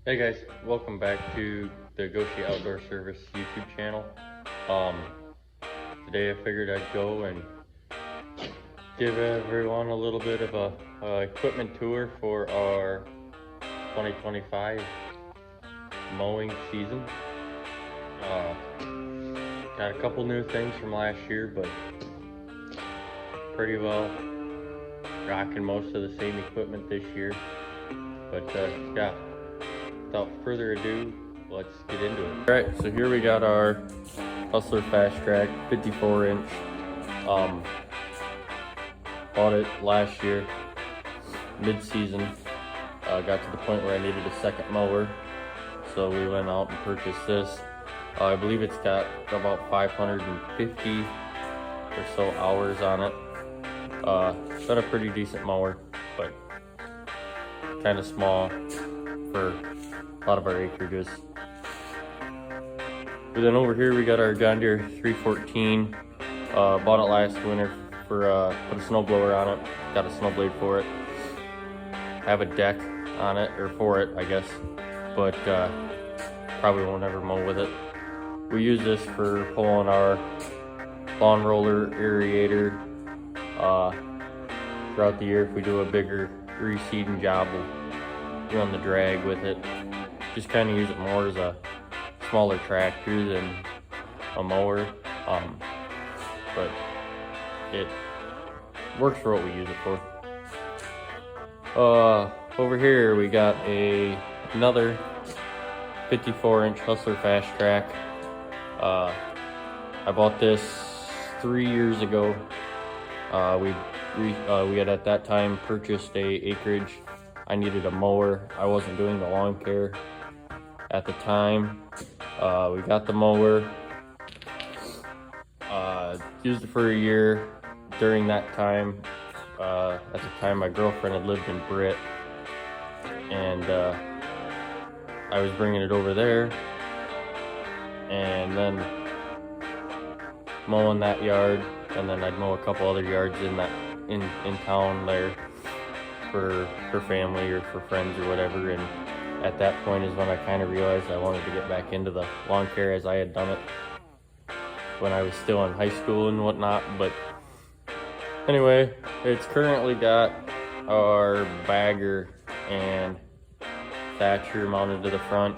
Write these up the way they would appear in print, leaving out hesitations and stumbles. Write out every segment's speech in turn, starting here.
Hey guys, welcome back to the Goshi Outdoor Service YouTube channel. Today I figured I'd go and give everyone a little bit of a equipment tour for our 2025 mowing season. Got a couple new things from last year, but pretty well rocking most of the same equipment this year. But yeah, without further ado, let's get into it. All right, so here we got our Hustler Fast Track 54-inch. Bought it last year, mid-season. Got to the point where I needed a second mower, so we went out and purchased this. I believe it's got about 550 or so hours on it. It's got a pretty decent mower, but kind of small for a lot of our acreages. But then over here we got our John Deere 314. Bought it last winter for put a snow blower on it. Got a snow blade for it. Have a deck on it, or for it, I guess. But probably won't ever mow with it. We use this for pulling our lawn roller, aerator. Throughout the year, if we do a bigger reseeding job, we'll run the drag with it. Just kind of use it more as a smaller tractor than a mower, but it works for what we use it for. Over here we got another 54-inch Hustler Fast Track. I bought this 3 years ago. We had at that time purchased a acreage. I needed a mower. I wasn't doing the lawn care at the time. We got the mower, used it for a year. During that time, at the time my girlfriend had lived in Britt, and I was bringing it over there, and then mowing that yard, and then I'd mow a couple other yards in town there for family or for friends or whatever. And at that point is when I kind of realized I wanted to get back into the lawn care, as I had done it when I was still in high school and whatnot. But anyway, it's currently got our bagger and thatcher mounted to the front.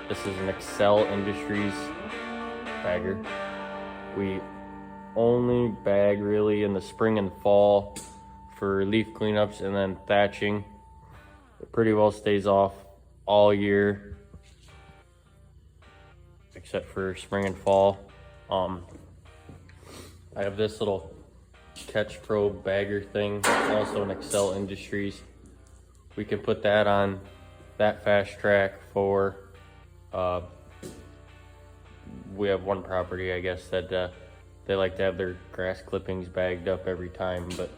This is an Excel Industries bagger. We only bag really in the spring and fall for leaf cleanups, and then thatching. It pretty well stays off all year except for spring and fall. I have this little Catch Pro bagger thing, also an Excel Industries. We can put that on that Fast Track for we have one property, I guess, that they like to have their grass clippings bagged up every time, but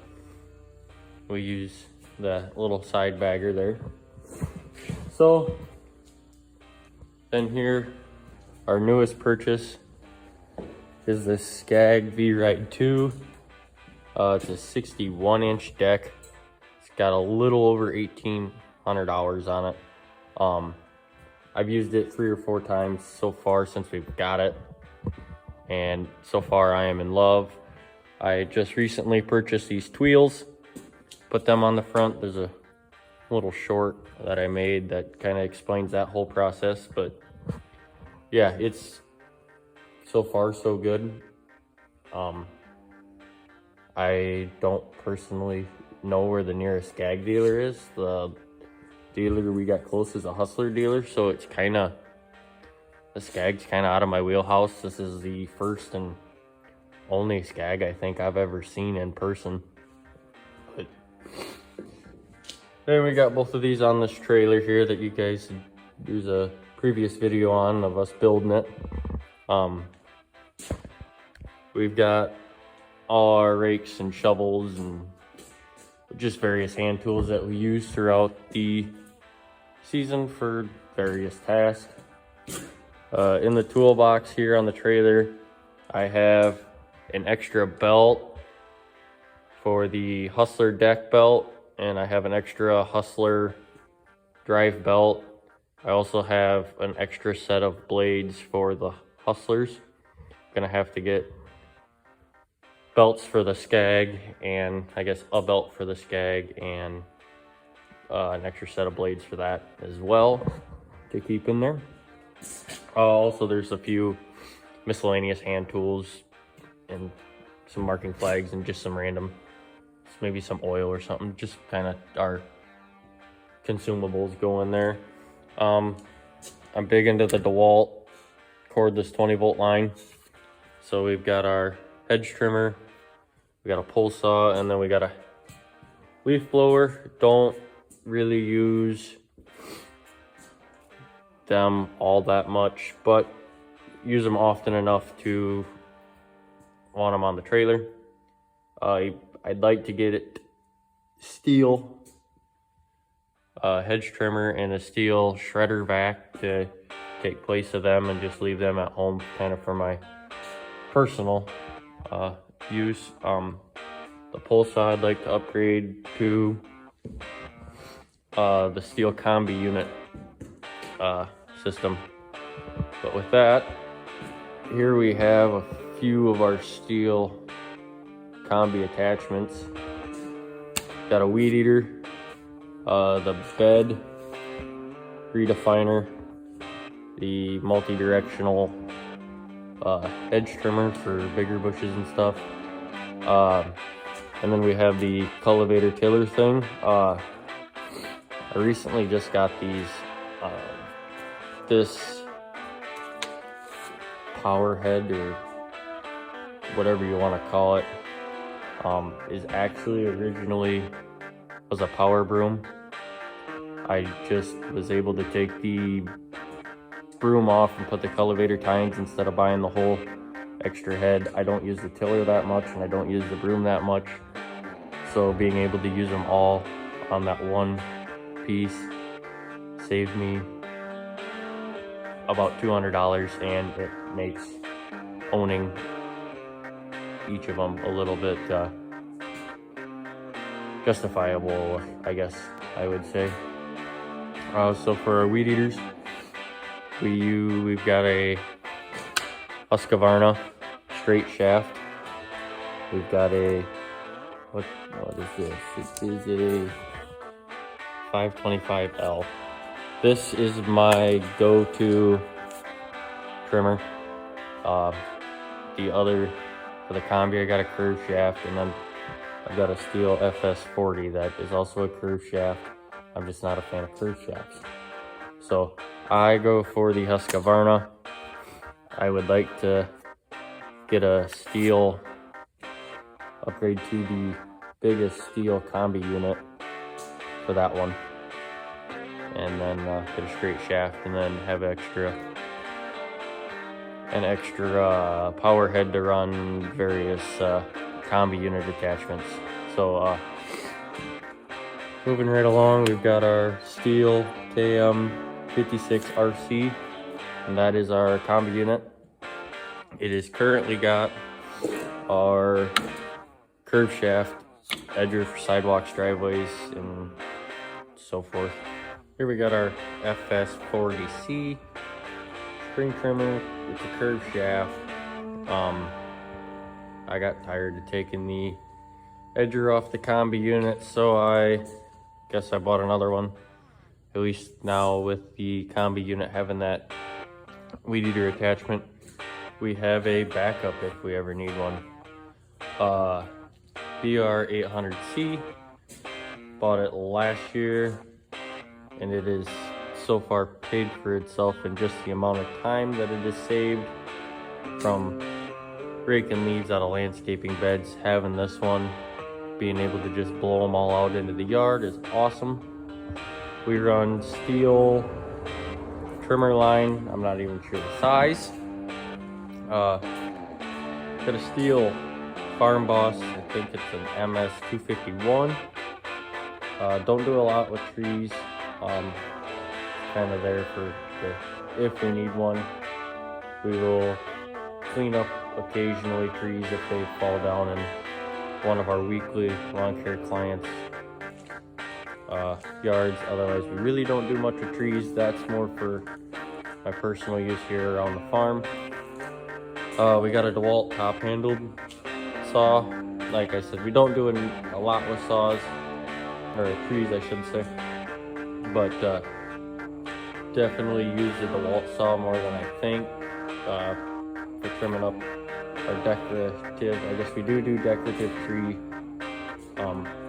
we use the little side bagger there. So then here, our newest purchase is this Skag V-Rite 2. It's a 61-inch deck. It's got a little over 1,800 hours on it. I've used it 3 or 4 times so far since we've got it, and so far I am in love. I just recently purchased these Tweels, put them on the front. There's a little short that I made that kind of explains that whole process, but yeah, it's so far so good. I don't personally know where the nearest Skag dealer is. The dealer we got close is a Hustler dealer, so it's kind of, the Skag's kind of out of my wheelhouse. This is the first and only Skag I think I've ever seen in person. But then we got both of these on this trailer here that you guys, there's a previous video on of us building it. We've got all our rakes and shovels and just various hand tools that we use throughout the season for various tasks. In the toolbox here on the trailer, I have an extra belt for the Hustler deck belt, and I have an extra Hustler drive belt I also have an extra set of blades for the Hustlers. Gonna have to get belts for the Skag, and I guess a belt for the Skag, and an extra set of blades for that as well to keep in there. Also, there's a few miscellaneous hand tools and some marking flags and just some random, maybe some oil or something, just kind of our consumables go in there. I'm big into the DeWalt cordless 20-volt line. So we've got our hedge trimmer, we got a pole saw, and then we got a leaf blower. Don't really use them all that much, but use them often enough to want them on the trailer. I'd like to get it steel hedge trimmer and a steel shredder vac to take place of them and just leave them at home kind of for my personal use. The pole saw I'd like to upgrade to the steel combi unit system. But with that, here we have a few of our steel combi attachments. Got a weed eater, the bed redefiner, the multi-directional hedge trimmer for bigger bushes and stuff, and then we have the cultivator tiller thing. I recently just got these. This power head, or whatever you want to call it, is actually originally was a power broom. I just was able to take the broom off and put the cultivator tines instead of buying the whole extra head. I don't use the tiller that much, and I don't use the broom that much, so being able to use them all on that one piece saved me about $200, and it makes owning each of them a little bit justifiable, I guess I would say. So for our weed eaters, we've got a Husqvarna straight shaft. We've got a what is this? It is a 525L. This is my go-to trimmer. The other, for the combi, I got a curved shaft, and then I've got a Stihl FS40 that is also a curved shaft. I'm just not a fan of curved shafts. So I go for the Husqvarna. I would like to get a Stihl, upgrade to the biggest Stihl combi unit for that one, and then get a straight shaft, and then have an extra power head to run various combi unit attachments. So moving right along, we've got our Stihl KM56RC, and that is our combi unit. It has currently got our curved shaft, edger for sidewalks, driveways, and so forth. Here we got our FS40C spring trimmer. It's a curved shaft. I got tired of taking the edger off the combi unit, so I guess I bought another one. At least now with the combi unit having that weed eater attachment, we have a backup if we ever need one. BR800C, bought it last year, and it is so far paid for itself in just the amount of time that it has saved from raking leaves out of landscaping beds. Having this one, being able to just blow them all out into the yard is awesome. We run Stihl trimmer line. I'm not even sure the size. Got a Stihl Farm Boss. I think it's an MS251. Don't do a lot with trees. Kind of there for if we need one. We will clean up occasionally trees if they fall down, and one of our weekly lawn care clients yards. Otherwise, we really don't do much with trees. That's more for my personal use here around the farm. We got a DeWalt top-handled saw. Like I said, we don't do a lot with saws, or trees I should say, but definitely use the DeWalt saw more than I think for trimming up our decorative, I guess we do decorative tree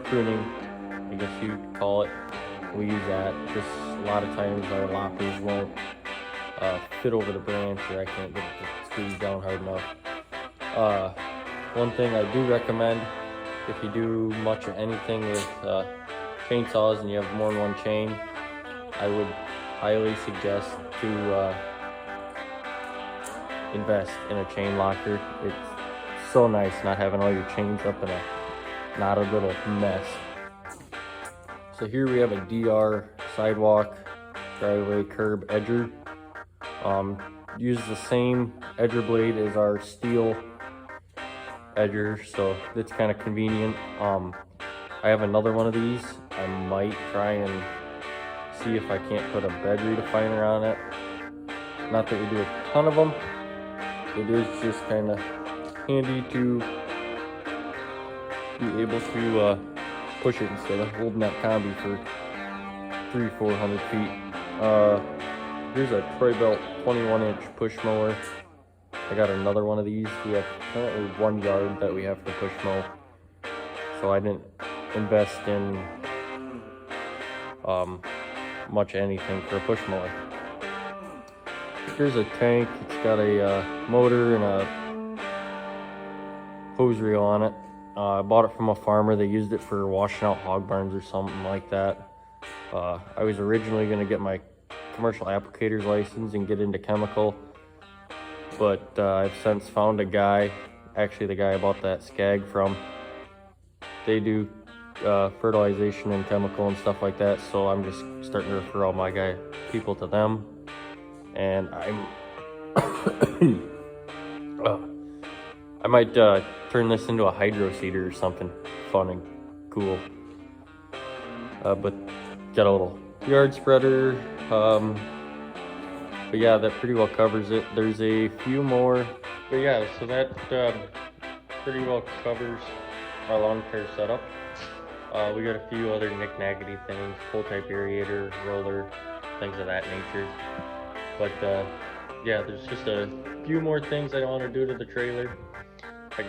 pruning, I guess you'd call it. We use that. Just a lot of times our loppers won't fit over the branch, or I can't get it to squeeze down hard enough. One thing I do recommend, if you do much of anything with chainsaws and you have more than one chain, I would highly suggest to invest in a chain locker. It's so nice not having all your chains up in a knotted little mess. So here we have a DR sidewalk, driveway, curb edger. Use the same edger blade as our steel edger, so it's kind of convenient. I have another one of these. I might try and see if I can't put a bed redefiner on it. Not that we do a ton of them. It is just kind of handy to be able to push it instead of holding that combi for 300-400 feet. Here's a Troy-Bilt 21-inch push mower. I got another one of these. We have currently 1 yard that we have to push mow, so I didn't invest in much anything for a push mower. Here's a tank. It's got a motor and a hose reel on it. I bought it from a farmer. They used it for washing out hog barns or something like that. I was originally going to get my commercial applicator's license and get into chemical, but I've since found a guy, actually the guy I bought that Skag from. They do fertilization and chemical and stuff like that, so I'm just starting to refer all my people to them. And I might turn this into a hydro seeder or something fun and cool. But got a little yard spreader. But yeah, that pretty well covers it. There's a few more, but yeah, so that pretty well covers our lawn care setup. We got a few other knick-knackety things, full type aerator, roller, things of that nature. But yeah, there's just a few more things I want to do to the trailer. I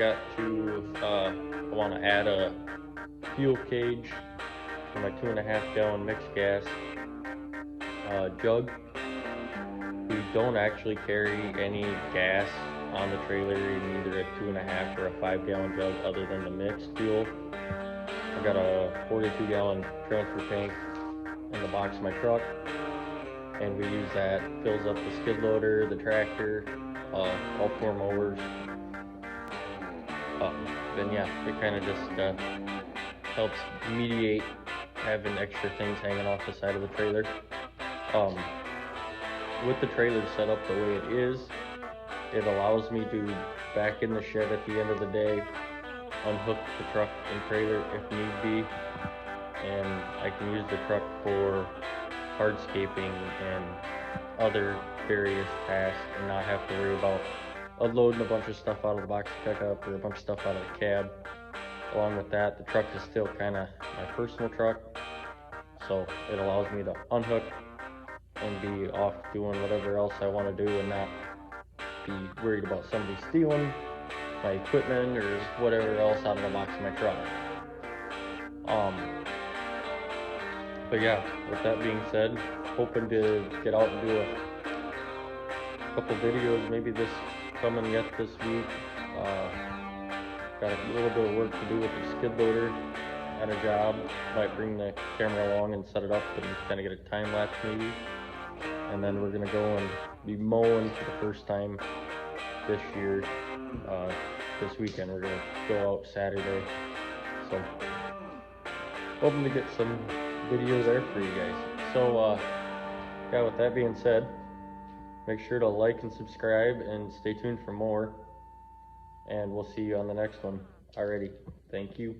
want to add a fuel cage for my 2.5 gallon mixed gas jug. We don't actually carry any gas on the trailer in either a 2.5 or a 5 gallon jug other than the mixed fuel. I got a 42 gallon transfer tank in the box of my truck, and we use that. Fills up the skid loader, the tractor, all 4 mowers. Then yeah, it kind of just helps mediate having extra things hanging off the side of the trailer. With the trailer set up the way it is, it allows me to back in the shed at the end of the day, unhook the truck and trailer if need be, and I can use the truck for hardscaping and other various tasks and not have to worry about unloading a bunch of stuff out of the box pickup or a bunch of stuff out of the cab. Along with that, the truck is still kind of my personal truck, so it allows me to unhook and be off doing whatever else I want to do and not be worried about somebody stealing my equipment or whatever else out of the box of my truck. But yeah, with that being said, hoping to get out and do a couple videos maybe this week. Got a little bit of work to do with the skid loader at a job. Might bring the camera along and set it up and kind of get a time lapse maybe. And then we're gonna go and be mowing for the first time this year. This weekend we're gonna go out Saturday, so hoping to get some videos there for you guys. So yeah, with that being said, make sure to like and subscribe and stay tuned for more, and we'll see you on the next one. Alrighty, thank you.